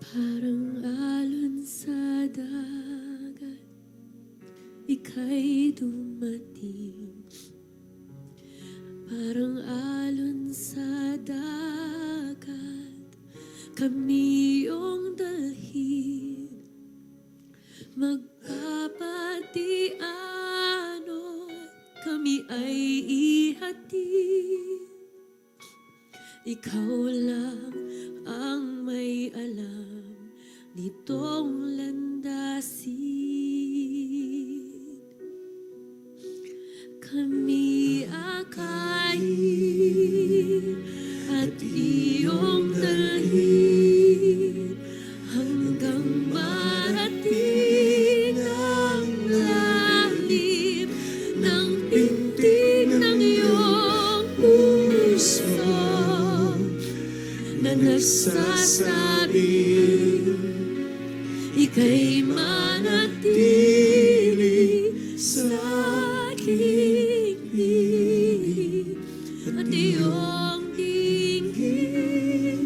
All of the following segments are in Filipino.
Parang alon sa dagat, ika'y dumating. Parang alon sa dagat, kami iyong dalhin. Magpapatianod, kami ay ihatid. Ikaw lang ang may alam nitong landasin. Kami akayin at iyong dalhin hanggang marating ang lalim ng pintig ng iyong puso na nagsasabi, ika'y manatili sa aking piling at iyong dinggin.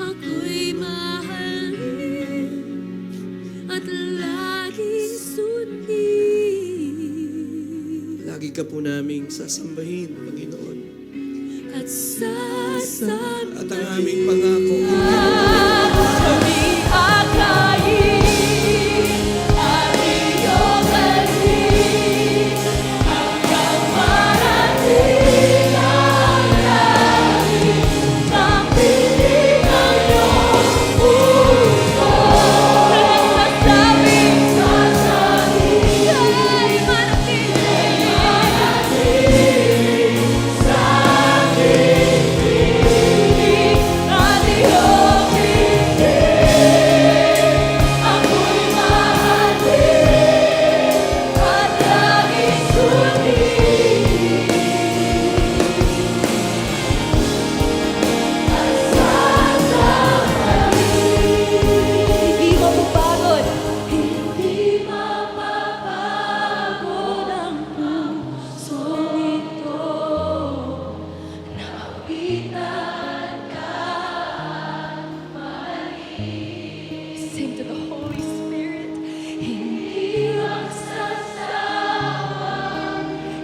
Ako'y mahalin at laging sundin. Lagi ka po naming sasambahin, Panginoon. At sasabihin, At ang aming pangako, kami akayin at iyong dalhin hanggang marating ang lalim ng piling ng iyong puso na nagsasabing, ika'y manatili sa aking piling at iyong dinggin. Ako'y mahalin at laging sundin. At sasabihin, hindi mapapagod, hindi mapapagod ang pusong ito. Napitan ka at mahalin. Sing to the Holy Spirit. Hindi magsasawa,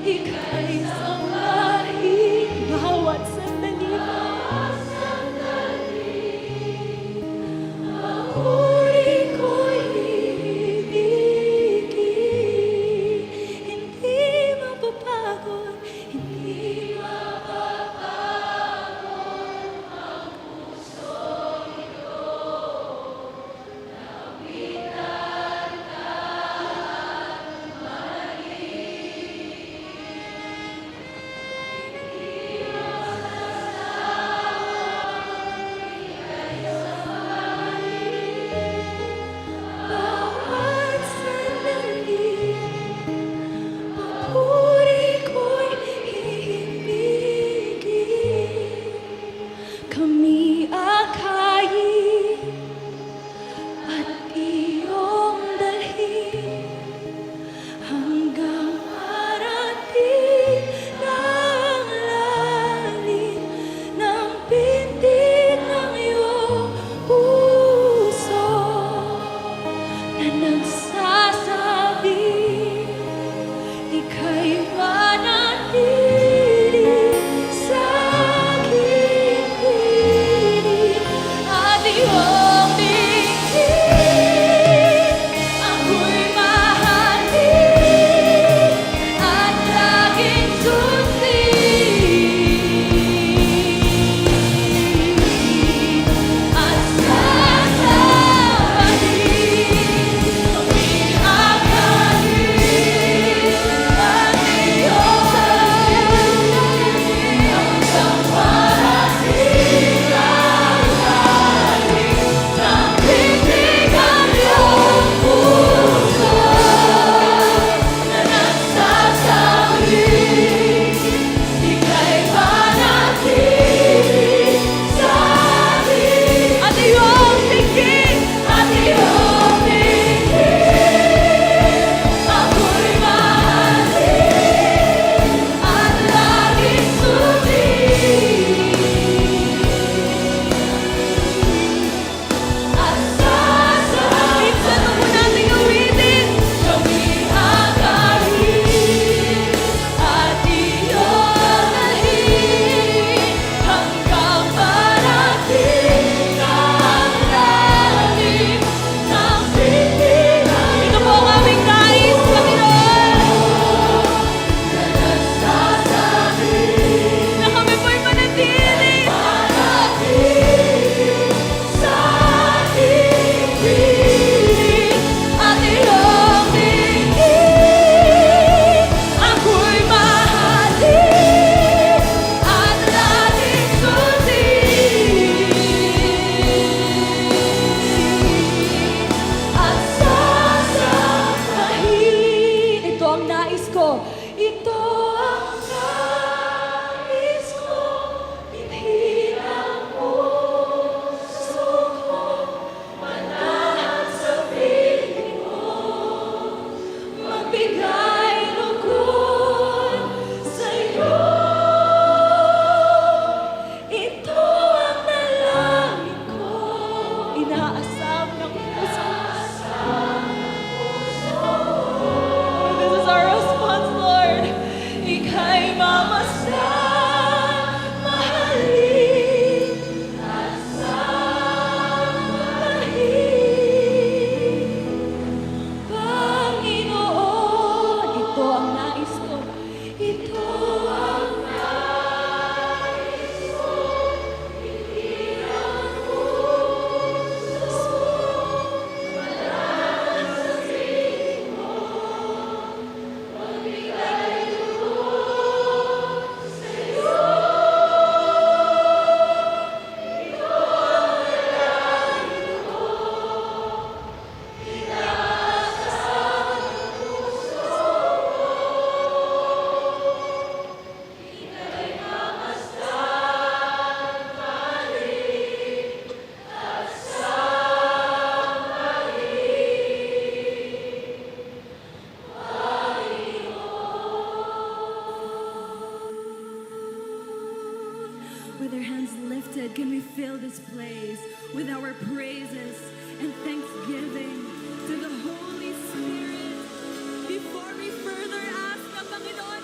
ika'y sambahin bawat sandali. Papuri ko'y ibigin. Hindi mapapagod, hindi mapapagod ang pusong ito. Napitan ka at mahalin. Hindi magsasawa, ika'y sambahin bawat sandali. Papuri ko'y iibigin. Kami akayin at iyong dalhin hanggang marating ng lalim ng pintig ng iyong puso na nagsasabi, ika'y manatili sa aking piling at iyong dinggin. Ako'y mahalin at laging sundin. At sasabihin, kami akayin at iyong dalhin hanggang marating ang lalim this place with our praises and thanksgiving to the Holy Spirit. Before we further ask na Panginoon